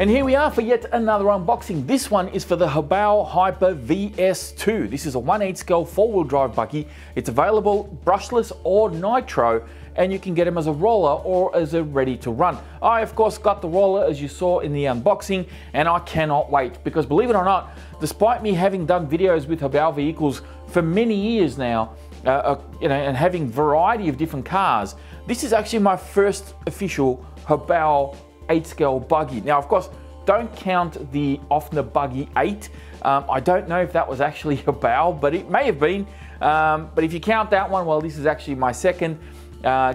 And here we are for yet another unboxing. This one is for the HoBao Hyper VS2. This is a 1/8 scale 4-wheel drive buggy. It's available brushless or nitro, and you can get them as a roller or as a ready to run. I of course got the roller as you saw in the unboxing, and I cannot wait because, believe it or not, despite me having done videos with HoBao vehicles for many years now, and having variety of different cars, this is actually my first official HoBao 8 scale buggy. Now, of course, don't count the Offner Buggy 8. I don't know if that was actually HoBao, but it may have been. But if you count that one, well, this is actually my second,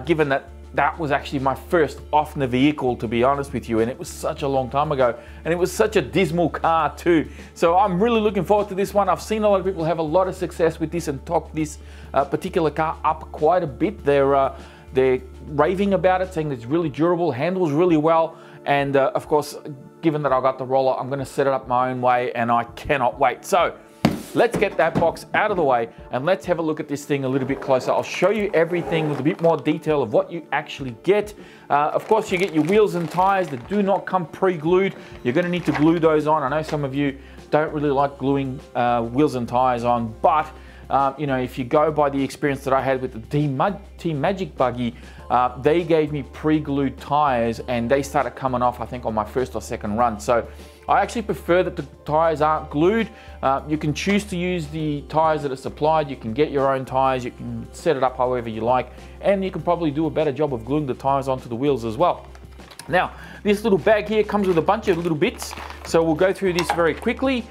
given that that was actually my first Offner vehicle, to be honest with you, and it was such a long time ago, and it was such a dismal car too. So I'm really looking forward to this one. I've seen a lot of people have a lot of success with this and talk this particular car up quite a bit. They're raving about it, saying it's really durable, handles really well, and of course, given that I got the roller, I'm going to set it up my own way, and I cannot wait. So let's get that box out of the way and let's have a look at this thing a little bit closer. I'll show you everything with a bit more detail of what you actually get. Of course, you get your wheels and tires that do not come pre-glued. You're going to need to glue those on. I know some of you don't really like gluing wheels and tires on, but you know, if you go by the experience that I had with the Team Magic buggy, they gave me pre-glued tires and they started coming off, I think, on my first or second run. So I actually prefer that the tires aren't glued. You can choose to use the tires that are supplied. You can get your own tires. You can set it up however you like, and you can probably do a better job of gluing the tires onto the wheels as well. Now, this little bag here comes with a bunch of little bits, so we'll go through this very quickly.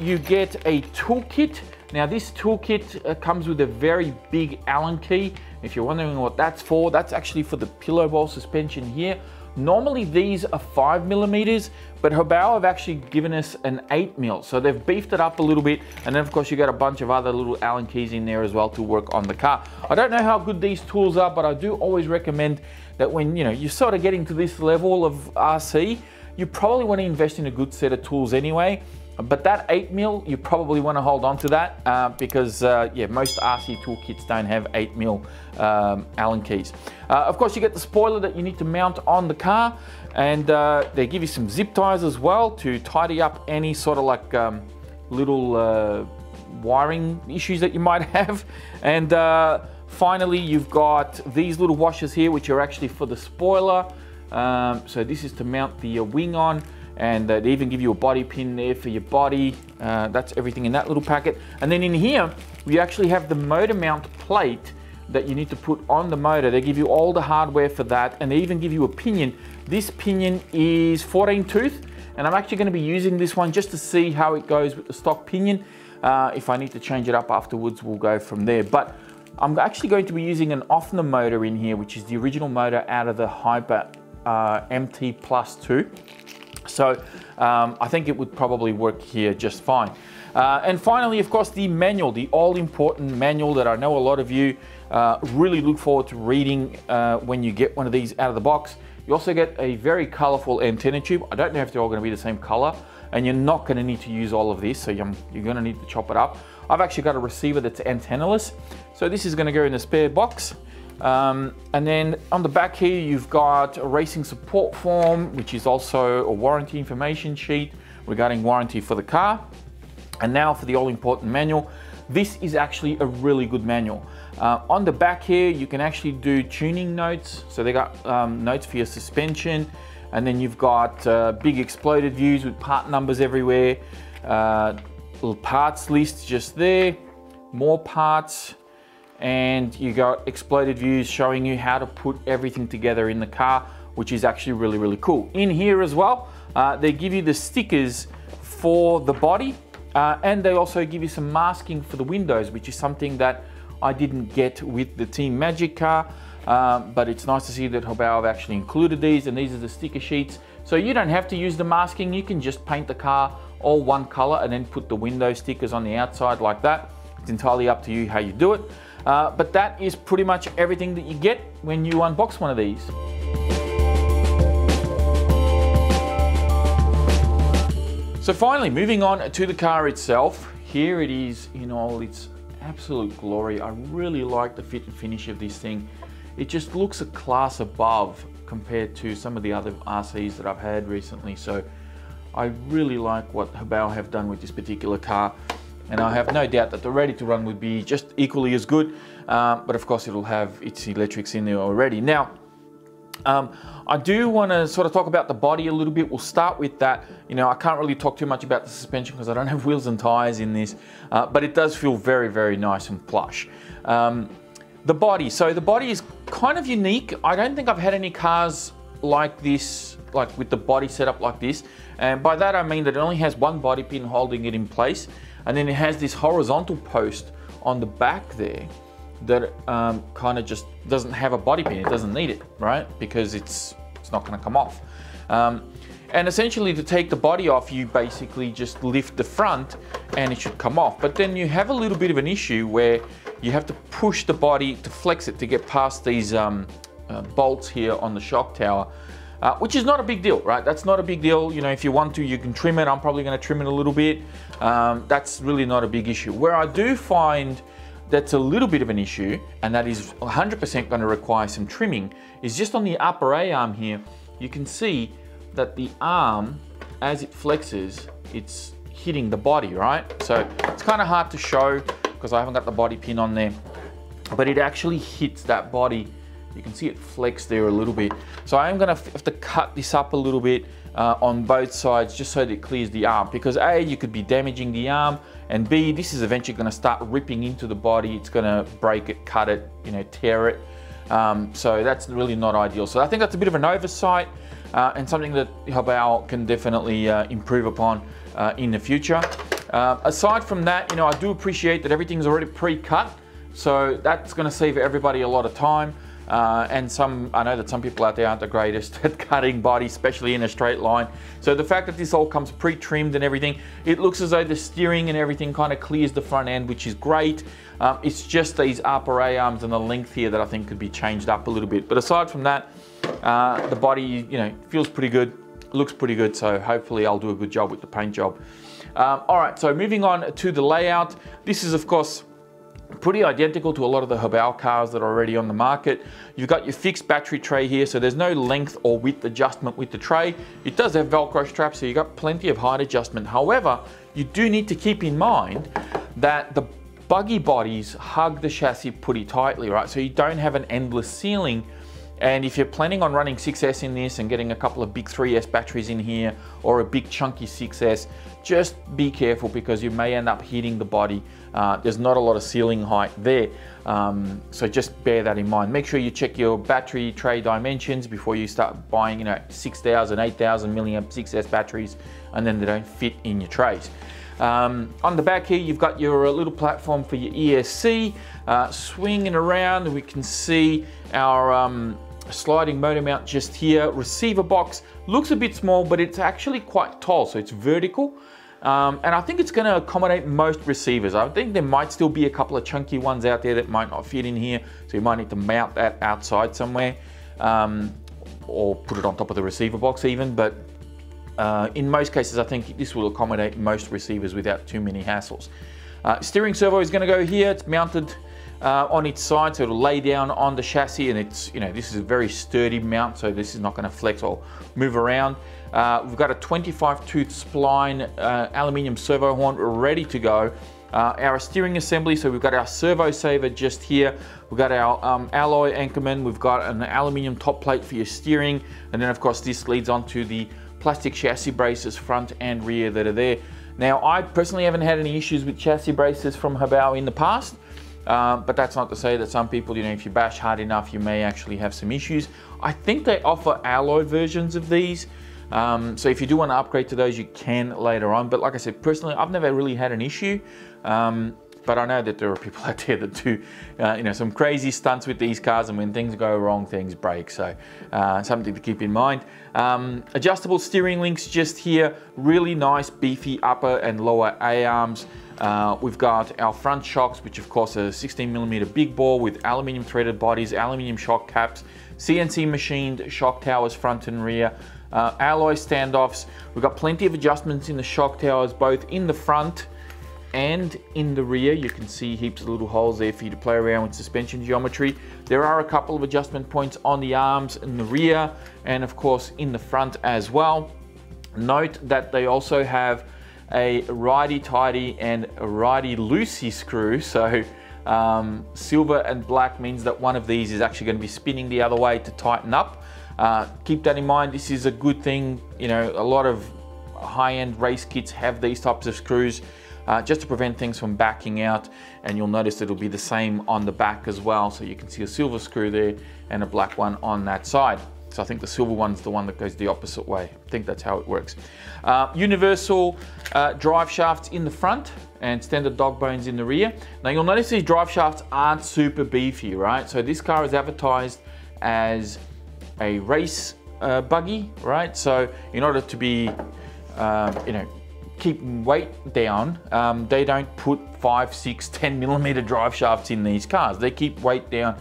You get a toolkit. Now, this toolkit comes with a very big Allen key. If you're wondering what that's for, that's actually for the pillow bowl suspension here. Normally these are 5mm, but HoBao have actually given us an 8mm, so they've beefed it up a little bit, and then of course you got a bunch of other little Allen keys in there as well to work on the car. I don't know how good these tools are, but I do always recommend that when you're sort of getting to this level of RC, you probably want to invest in a good set of tools anyway. But that 8mm, you probably want to hold on to that because yeah, most RC toolkits don't have 8mm Allen keys. Of course, you get the spoiler that you need to mount on the car, and they give you some zip ties as well to tidy up any sort of like little wiring issues that you might have. And finally, you've got these little washers here, which are actually for the spoiler. So this is to mount the wing on. And they even give you a body pin there for your body. That's everything in that little packet. And then in here, we actually have the motor mount plate that you need to put on the motor. They give you all the hardware for that, and they even give you a pinion. This pinion is 14 tooth, and I'm actually going to be using this one just to see how it goes with the stock pinion. If I need to change it up afterwards, we'll go from there. But I'm actually going to be using an Offner motor in here, which is the original motor out of the Hyper MT Plus 2. So I think it would probably work here just fine. And finally, of course, the manual, the all-important manual that I know a lot of you really look forward to reading when you get one of these out of the box. You also get a very colorful antenna tube. I don't know if they're all going to be the same color, and you're not going to need to use all of this, so you're going to need to chop it up. I've actually got a receiver that's antennaless, so this is going to go in the spare box. And then on the back here, you've got a racing support form, which is also a warranty information sheet regarding warranty for the car. And now for the all-important manual. This is actually a really good manual. On the back here, you can actually do tuning notes. So they got notes for your suspension, and then you've got big exploded views with part numbers everywhere, little parts list just there, more parts. And you got exploded views showing you how to put everything together in the car, which is actually really, really cool. In here as well, they give you the stickers for the body, and they also give you some masking for the windows, which is something that I didn't get with the Team Magic car, but it's nice to see that HoBao have actually included these, and these are the sticker sheets. So you don't have to use the masking, you can just paint the car all one color and then put the window stickers on the outside like that. It's entirely up to you how you do it. But that is pretty much everything that you get when you unbox one of these. So finally, moving on to the car itself. Here it is in all its absolute glory. I really like the fit and finish of this thing. It just looks a class above compared to some of the other RCs that I've had recently. So I really like what HoBao have done with this particular car, and I have no doubt that the ready to run would be just equally as good, but of course it'll have its electrics in there already. Now, I do want to sort of talk about the body a little bit. We'll start with that. You know, I can't really talk too much about the suspension because I don't have wheels and tires in this, but it does feel very, very nice and plush. The body, so the body is kind of unique. I don't think I've had any cars like this, like with the body set up like this. And by that I mean that it only has one body pin holding it in place, and then it has this horizontal post on the back there that kind of just doesn't have a body pin. It doesn't need it, right? Because it's not going to come off. And essentially, to take the body off, you basically just lift the front and it should come off. But then you have a little bit of an issue where you have to push the body to flex it to get past these bolts here on the shock tower, which is not a big deal, right? That's not a big deal. You know, if you want to, you can trim it. I'm probably going to trim it a little bit. That's really not a big issue. Where I do find that's a little bit of an issue, and that is 100% going to require some trimming, is just on the upper A arm here. You can see that the arm, as it flexes, it's hitting the body, right? So it's kind of hard to show because I haven't got the body pin on there, but it actually hits that body. You can see it flex there a little bit. So I am going to have to cut this up a little bit on both sides just so that it clears the arm, because A, you could be damaging the arm, and B, this is eventually going to start ripping into the body. It's going to break it, cut it, you know, tear it. So that's really not ideal. So I think that's a bit of an oversight and something that HoBao can definitely improve upon in the future. Aside from that, you know, I do appreciate that everything's already pre-cut, so that's going to save everybody a lot of time. And I know that some people out there aren't the greatest at cutting bodies, especially in a straight line. So the fact that this all comes pre-trimmed and everything, it looks as though the steering and everything kind of clears the front end, which is great. It's just these upper A arms and the length here that I think could be changed up a little bit. But aside from that, the body, you know, feels pretty good, looks pretty good. So hopefully I'll do a good job with the paint job. All right, so moving on to the layout. This is, of course, pretty identical to a lot of the HoBao cars that are already on the market. You've got your fixed battery tray here, so there's no length or width adjustment with the tray. It does have Velcro straps, so you've got plenty of height adjustment. However, you do need to keep in mind that the Buggy bodies hug the chassis pretty tightly, right? So you don't have an endless ceiling. And if you're planning on running 6S in this and getting a couple of big 3S batteries in here or a big chunky 6S, just be careful because you may end up hitting the body. There's not a lot of ceiling height there. So just bear that in mind. Make sure you check your battery tray dimensions before you start buying, you know, 6,000, 8,000 milliamp 6S batteries, and then they don't fit in your trays. On the back here, you've got your little platform for your ESC. Swinging around, we can see our sliding motor mount just here. Receiver box looks a bit small, but it's actually quite tall, so it's vertical. And I think it's going to accommodate most receivers. I think there might still be a couple of chunky ones out there that might not fit in here, so you might need to mount that outside somewhere, or put it on top of the receiver box even. But in most cases, I think this will accommodate most receivers without too many hassles. Steering servo is going to go here. It's mounted on its side, so it'll lay down on the chassis, and it's, you know, this is a very sturdy mount, so this is not going to flex or move around. We've got a 25 tooth spline aluminium servo horn ready to go. Our steering assembly, so we've got our servo saver just here. We've got our alloy anchorman. We've got an aluminium top plate for your steering, and then of course this leads on to the plastic chassis braces front and rear that are there. Now, I personally haven't had any issues with chassis braces from HoBao in the past. But that's not to say that some people, you know, if you bash hard enough, you may actually have some issues. I think they offer alloy versions of these. So if you do want to upgrade to those, you can later on. But like I said, personally, I've never really had an issue. But I know that there are people out there that do, you know, some crazy stunts with these cars, and when things go wrong, things break. So something to keep in mind. Adjustable steering links just here. Really nice, beefy upper and lower A-arms. We've got our front shocks, which of course are 16mm big bore with aluminium threaded bodies, aluminium shock caps, CNC machined shock towers front and rear, alloy standoffs. We've got plenty of adjustments in the shock towers, both in the front and in the rear. You can see heaps of little holes there for you to play around with suspension geometry. There are a couple of adjustment points on the arms in the rear and of course in the front as well. Note that they also have a righty-tighty and a righty-loosey screw. So silver and black means that one of these is actually going to be spinning the other way to tighten up. Keep that in mind. This is a good thing. You know, a lot of high-end race kits have these types of screws just to prevent things from backing out, and you'll notice it'll be the same on the back as well. So you can see a silver screw there and a black one on that side. So I think the silver one's the one that goes the opposite way. I think that's how it works. Universal drive shafts in the front and standard dog bones in the rear. Now you'll notice these drive shafts aren't super beefy, right? So this car is advertised as a race buggy, right? So in order to be, you know, keep weight down, they don't put 5, 6, 10 millimeter drive shafts in these cars. They keep weight down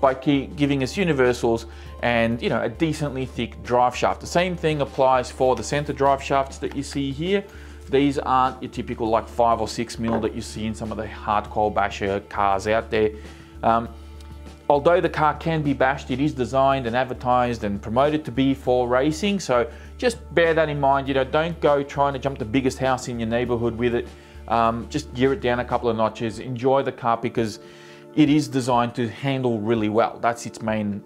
by giving us universals and, you know, a decently thick drive shaft. The same thing applies for the center drive shafts that you see here. These aren't your typical like 5 or 6 mil that you see in some of the hardcore basher cars out there. Although the car can be bashed, it is designed and advertised and promoted to be for racing. So just bear that in mind. You know, don't go trying to jump the biggest house in your neighborhood with it. Just gear it down a couple of notches. Enjoy the car because it is designed to handle really well. That's its main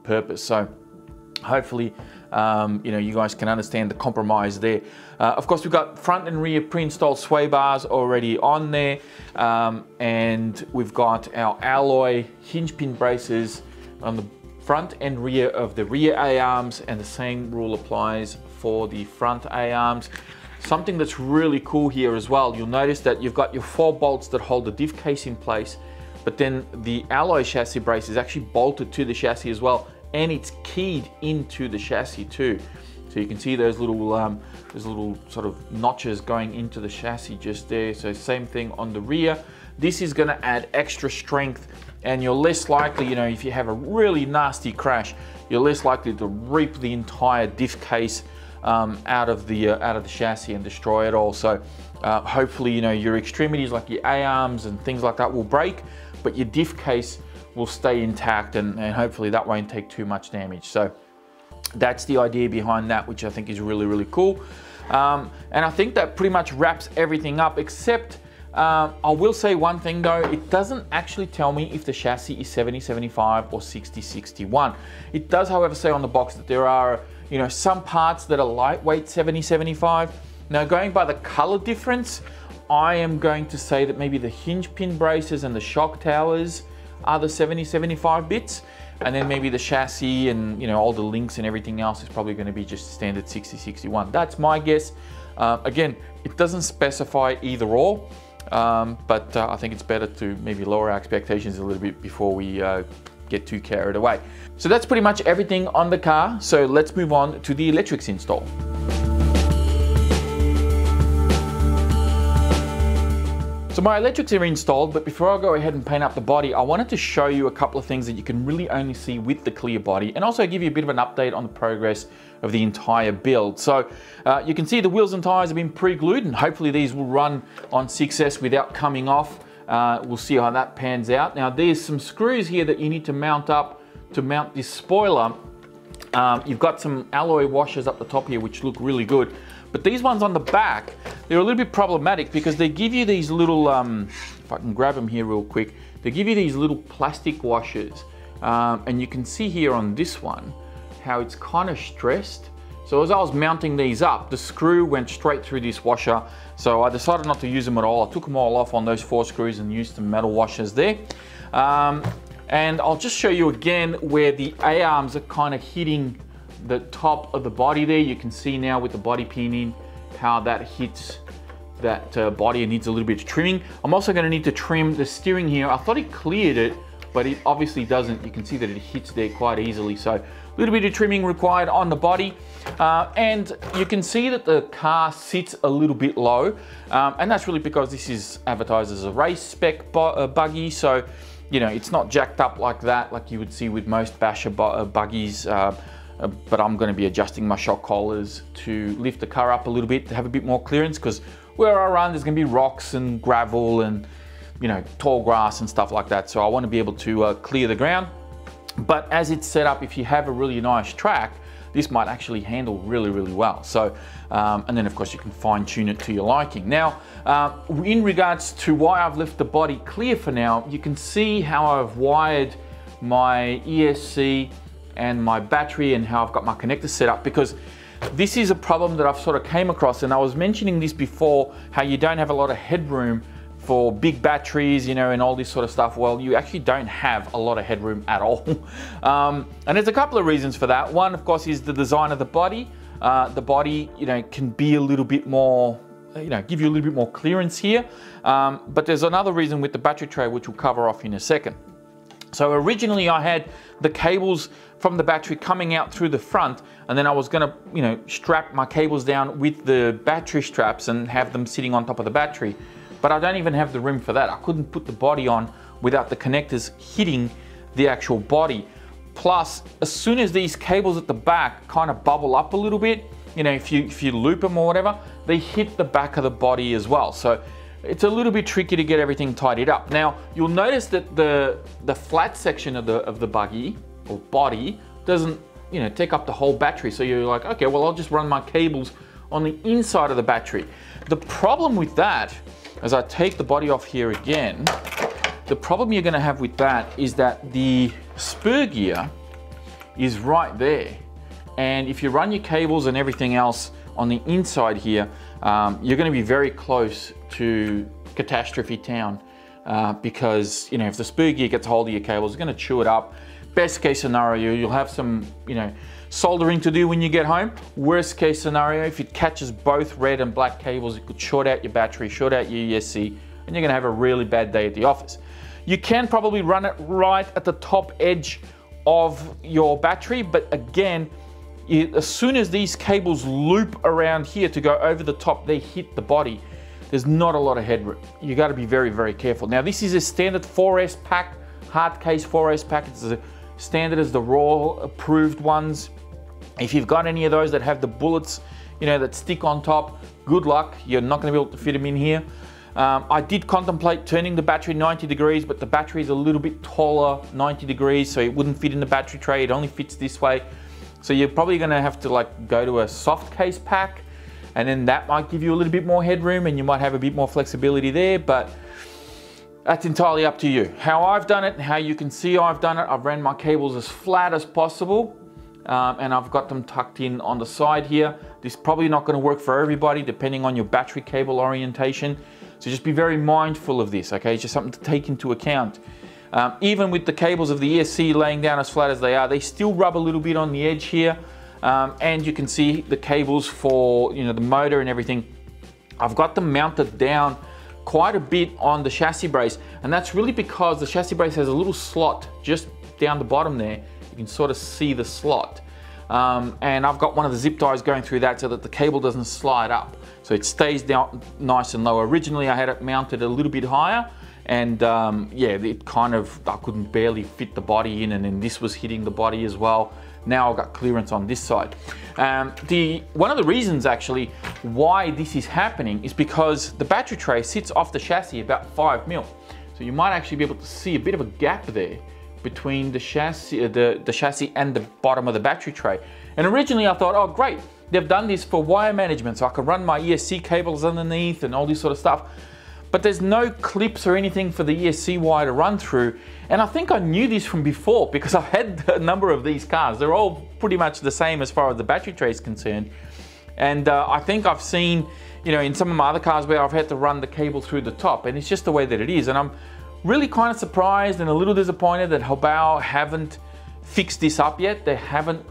purpose. So hopefully, you know, you guys can understand the compromise there. Of course, we've got front and rear pre-installed sway bars already on there. And we've got our alloy hinge pin braces on the front and rear of the rear A-arms, and the same rule applies for the front A-arms. Something that's really cool here as well, you'll notice that you've got your 4 bolts that hold the diff case in place, but then the alloy chassis brace is actually bolted to the chassis as well, and it's keyed into the chassis too. So you can see those little sort of notches going into the chassis just there. So same thing on the rear. This is going to add extra strength, and you're less likely, you know, if you have a really nasty crash, you're less likely to rip the entire diff case out of the chassis and destroy it all. So hopefully, you know, your extremities like your A-arms and things like that will break, but your diff case will stay intact, and hopefully that won't take too much damage. So that's the idea behind that, which I think is really, really cool. And I think that pretty much wraps everything up, except I will say one thing though, it doesn't actually tell me if the chassis is 70/75 or 60/61. It does, however, say on the box that there are, you know, some parts that are lightweight 70/75. Now, going by the color difference, I am going to say that maybe the hinge pin braces and the shock towers are the 70/75 bits, and then maybe the chassis and, you know, all the links and everything else is probably going to be just standard 60/61. That's my guess. Again, it doesn't specify either or, but I think it's better to maybe lower our expectations a little bit before we get too carried away. So that's pretty much everything on the car. So let's move on to the electrics install. So my electrics are installed, but before I go ahead and paint up the body, I wanted to show you a couple of things that you can really only see with the clear body, and also give you a bit of an update on the progress of the entire build. So you can see the wheels and tires have been pre-glued, and hopefully these will run on 6S without coming off. We'll see how that pans out. Now there's some screws here that you need to mount up to mount this spoiler. You've got some alloy washers up the top here which look really good. But these ones on the back, they're a little bit problematic because they give you these little, if I can grab them here real quick, they give you these little plastic washers. And you can see here on this one, how it's kind of stressed. So as I was mounting these up, the screw went straight through this washer. So I decided not to use them at all. I took them all off on those 4 screws and used some metal washers there. And I'll just show you again where the A-arms are kind of hitting the top of the body there. You can see now with the body pin in how that hits that body and needs a little bit of trimming. I'm also going to need to trim the steering here. I thought it cleared it, but it obviously doesn't. You can see that it hits there quite easily. So a little bit of trimming required on the body. And you can see that the car sits a little bit low. And that's really because this is advertised as a race spec buggy. So, you know, it's not jacked up like that, like you would see with most basher buggies. But I'm going to be adjusting my shock collars to lift the car up a little bit to have a bit more clearance, because where I run there's going to be rocks and gravel and, you know, tall grass and stuff like that. So I want to be able to clear the ground. But as it's set up, if you have a really nice track, this might actually handle really, really well. So, and then of course you can fine tune it to your liking. Now, in regards to why I've left the body clear for now, you can see how I've wired my ESC and my battery and how I've got my connector set up, because this is a problem that I've sort of came across, and I was mentioning this before, how you don't have a lot of headroom for big batteries, you know, and all this sort of stuff. Well, you actually don't have a lot of headroom at all. And there's a couple of reasons for that. One, of course, is the design of the body. The body, you know, can be a little bit more, you know, give you a little bit more clearance here. But there's another reason with the battery tray, which we'll cover off in a second. So originally I had the cables from the battery coming out through the front, and then I was gonna, you know, strap my cables down with the battery straps and have them sitting on top of the battery. But I don't even have the room for that. I couldn't put the body on without the connectors hitting the actual body. Plus, as soon as these cables at the back kind of bubble up a little bit, you know, if you loop them or whatever, they hit the back of the body as well. So it's a little bit tricky to get everything tidied up. Now, you'll notice that the flat section of the buggy or body doesn't, you know, take up the whole battery. So you're like, okay, well, I'll just run my cables on the inside of the battery. The problem with that, as I take the body off here again, the problem you're gonna have with that is that the spur gear is right there. And if you run your cables and everything else on the inside here, you're gonna be very close to catastrophe town, because, you know, if the spur gear gets hold of your cables, it's gonna chew it up. Best case scenario, you'll have some, you know, soldering to do when you get home. Worst case scenario, if it catches both red and black cables, it could short out your battery, short out your ESC, and you're gonna have a really bad day at the office. You can probably run it right at the top edge of your battery, but again, as soon as these cables loop around here to go over the top, they hit the body. There's not a lot of headroom. You gotta be very, very careful. Now, this is a standard 4S pack, hard case 4S pack. It's as standard as the raw approved ones. If you've got any of those that have the bullets, you know, that stick on top, good luck. You're not gonna be able to fit them in here. I did contemplate turning the battery 90 degrees, but the battery is a little bit taller, 90 degrees, so it wouldn't fit in the battery tray. It only fits this way. So you're probably gonna have to like go to a soft case pack, and then that might give you a little bit more headroom and you might have a bit more flexibility there, but that's entirely up to you. How I've done it and how you can see I've done it, I've ran my cables as flat as possible, and I've got them tucked in on the side here. This is probably not gonna work for everybody depending on your battery cable orientation. So just be very mindful of this, okay? It's just something to take into account. Even with the cables of the ESC laying down as flat as they are, they still rub a little bit on the edge here. And you can see the cables for, you know, the motor and everything. I've got them mounted down quite a bit on the chassis brace, and that's really because the chassis brace has a little slot just down the bottom there. You can sort of see the slot. And I've got one of the zip ties going through that so that the cable doesn't slide up. So it stays down nice and low. Originally I had it mounted a little bit higher, and yeah, it kind of, I couldn't barely fit the body in, and then this was hitting the body as well. Now I've got clearance on this side. One of the reasons actually why this is happening is because the battery tray sits off the chassis about 5 mil. So you might actually be able to see a bit of a gap there between the chassis, the chassis and the bottom of the battery tray. And originally I thought, oh great, they've done this for wire management, so I can run my ESC cables underneath and all this sort of stuff. But there's no clips or anything for the ESC wire to run through. And I think I knew this from before because I've had a number of these cars. They're all pretty much the same as far as the battery tray is concerned. And I think I've seen, you know, in some of my other cars where I've had to run the cable through the top, and it's just the way that it is. And I'm really kind of surprised and a little disappointed that HoBao haven't fixed this up yet. They haven't,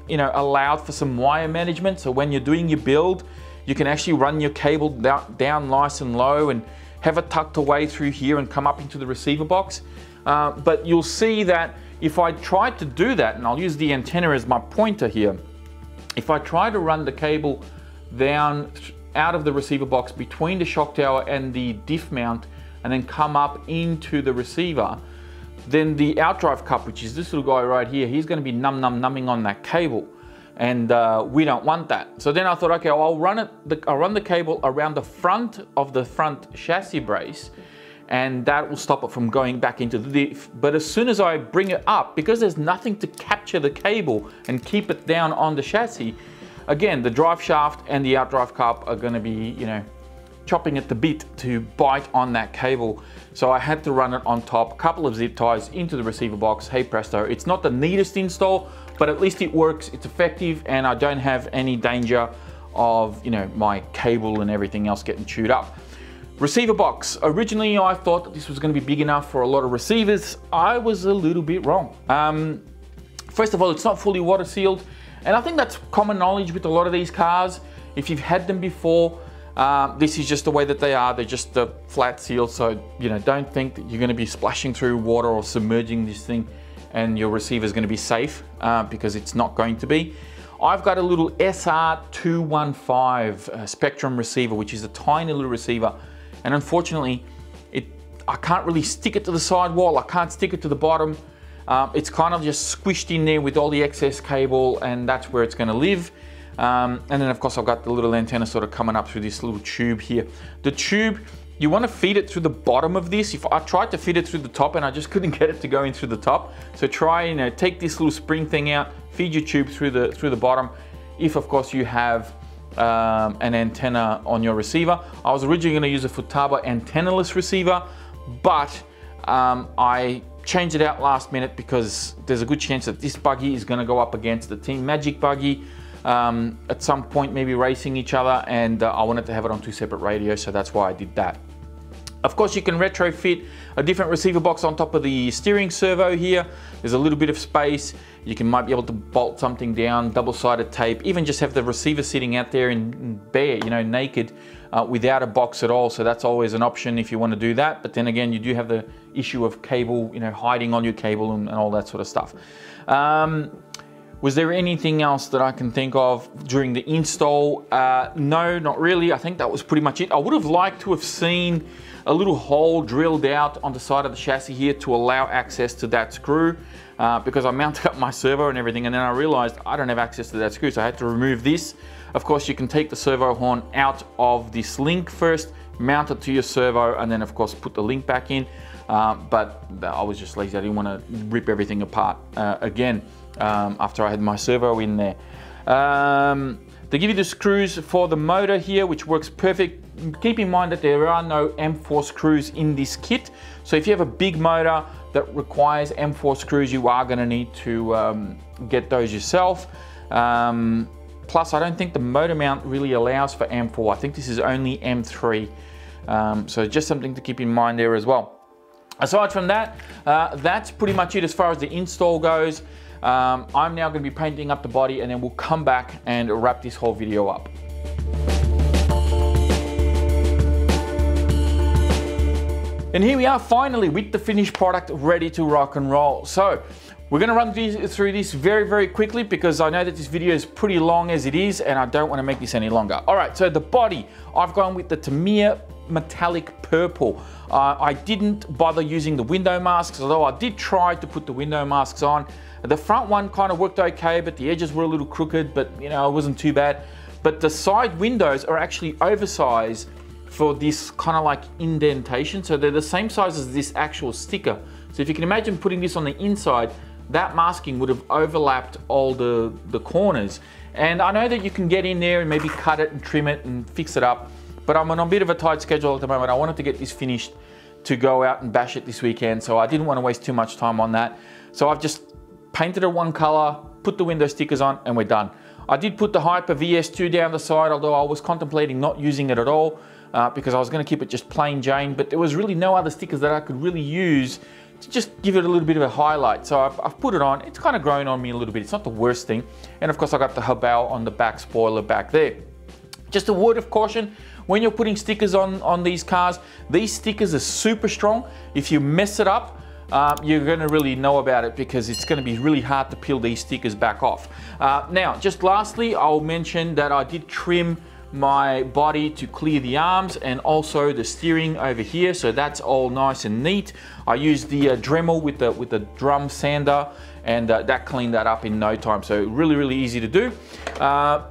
you know, allowed for some wire management. So when you're doing your build, you can actually run your cable down nice and low and have it tucked away through here and come up into the receiver box. But you'll see that if I tried to do that, and I'll use the antenna as my pointer here, if I try to run the cable down out of the receiver box between the shock tower and the diff mount and then come up into the receiver, then the outdrive cup, which is this little guy right here, he's going to be numbing on that cable, and we don't want that. So then I thought, okay, I'll run the cable around the front of the front chassis brace, and that will stop it from going back into the diff. But as soon as I bring it up, because there's nothing to capture the cable and keep it down on the chassis, again, the drive shaft and the outdrive cup are going to be, you know, chopping at the bit to bite on that cable. So I had to run it on top, a couple of zip ties into the receiver box. Hey presto, it's not the neatest install, but at least it works, it's effective, and I don't have any danger of, you know, my cable and everything else getting chewed up. Receiver box. Originally, I thought that this was going to be big enough for a lot of receivers. I was a little bit wrong. First of all, it's not fully water sealed, and I think that's common knowledge with a lot of these cars. If you've had them before, this is just the way that they are. They're just a flat seal, so you know, don't think that you're going to be splashing through water or submerging this thing and your receiver is going to be safe, because it's not going to be. I've got a little SR215 Spectrum receiver, which is a tiny little receiver, and unfortunately I can't really stick it to the sidewall. I can't stick it to the bottom. It's kind of just squished in there with all the excess cable, and that's where it's going to live. And then of course I've got the little antenna sort of coming up through this little tube here. The tube, you want to feed it through the bottom of this. If I tried to feed it through the top and I just couldn't get it to go in through the top, so try, you know, take this little spring thing out, feed your tube through the bottom. If of course you have an antenna on your receiver. I was originally going to use a Futaba antennaless receiver, but I changed it out last minute because there's a good chance that this buggy is going to go up against the Team Magic buggy at some point, maybe racing each other, and I wanted to have it on two separate radios, so that's why I did that. Of course, you can retrofit a different receiver box on top of the steering servo here. There's a little bit of space. You might be able to bolt something down, double-sided tape, even just have the receiver sitting out there in bare, you know, naked, without a box at all. So that's always an option if you want to do that. But then again, you do have the issue of cable, you know, hiding on your cable and all that sort of stuff. Was there anything else that I can think of during the install? No, not really. I think that was pretty much it. I would have liked to have seen a little hole drilled out on the side of the chassis here to allow access to that screw, because I mounted up my servo and everything, and then I realized I don't have access to that screw, so I had to remove this. Of course, you can take the servo horn out of this link first, mount it to your servo, and then of course put the link back in. But I was just lazy. I didn't want to rip everything apart again after I had my servo in there. They give you the screws for the motor here, which works perfect. Keep in mind that there are no M4 screws in this kit. So if you have a big motor that requires M4 screws, you are going to need to get those yourself. Plus, I don't think the motor mount really allows for M4. I think this is only M3. So just something to keep in mind there as well. Aside from that, that's pretty much it as far as the install goes. I'm now going to be painting up the body, and then we'll come back and wrap this whole video up. And here we are finally with the finished product ready to rock and roll. So we're going to run through this very, very quickly because I know that this video is pretty long as it is, and I don't want to make this any longer. All right, so the body, I've gone with the Tamiya metallic purple. I didn't bother using the window masks, although I did try to put the window masks on. The front one kind of worked okay, but the edges were a little crooked, but you know, it wasn't too bad. But the side windows are actually oversized for this kind of like indentation. So they're the same size as this actual sticker. So if you can imagine putting this on the inside, that masking would have overlapped all the corners. And I know that you can get in there and maybe cut it and trim it and fix it up, but I'm on a bit of a tight schedule at the moment. I wanted to get this finished to go out and bash it this weekend, so I didn't want to waste too much time on that. So I've just painted it one color, put the window stickers on, and we're done. I did put the Hyper VS2 down the side, although I was contemplating not using it at all because I was going to keep it just plain Jane, but there was really no other stickers that I could really use to just give it a little bit of a highlight. So I've put it on. It's kind of grown on me a little bit. It's not the worst thing. And of course I got the HoBao on the back spoiler back there. Just a word of caution, when you're putting stickers on these cars, these stickers are super strong. If you mess it up, you're going to really know about it because it's going to be really hard to peel these stickers back off. Now, just lastly, I'll mention that I did trim my body to clear the arms and also the steering over here, so that's all nice and neat. I used the Dremel with the drum sander, and that cleaned that up in no time, so really easy to do.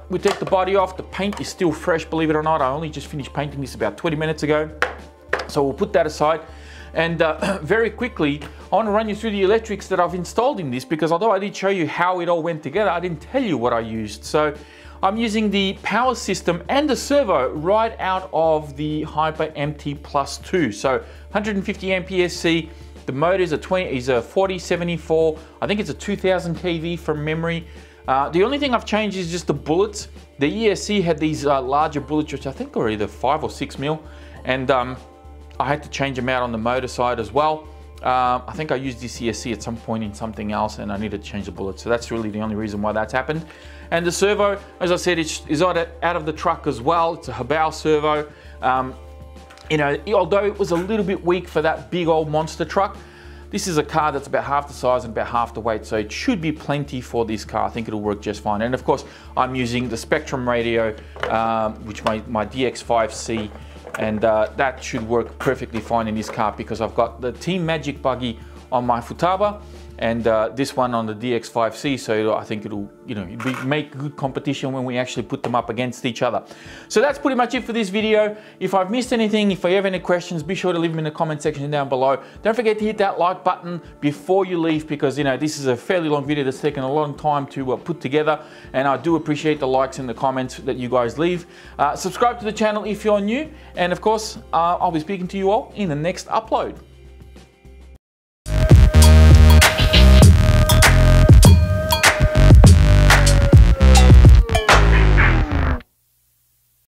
We take the body off. The paint is still fresh, believe it or not. I only just finished painting this about 20 minutes ago, so we'll put that aside. And very quickly, I want to run you through the electrics that I've installed in this, because although I did show you how it all went together, I didn't tell you what I used. So I'm using the power system and the servo right out of the Hyper MT Plus 2. So 150 amperes C. The motor is a 4074. I think it's a 2000 kV from memory. The only thing I've changed is just the bullets. The ESC had these larger bullets, which I think are either 5 or 6 mil, and I had to change them out on the motor side as well. I think I used this ESC at some point in something else, and I needed to change the bullets. So that's really the only reason why that's happened. And the servo, as I said, is out of the truck as well. It's a HoBao servo. You know, although it was a little bit weak for that big old monster truck, this is a car that's about half the size and about half the weight, so it should be plenty for this car. I think it'll work just fine. And of course, I'm using the Spectrum radio, which my DX5C, and that should work perfectly fine in this car, because I've got the Team Magic buggy on my Futaba, and this one on the DX5C, so I think it'll, you know, make good competition when we actually put them up against each other. So that's pretty much it for this video. If I've missed anything, if you have any questions, be sure to leave them in the comment section down below. Don't forget to hit that like button before you leave, because, you know, this is a fairly long video that's taken a long time to put together, and I do appreciate the likes and the comments that you guys leave. Subscribe to the channel if you're new, and of course, I'll be speaking to you all in the next upload.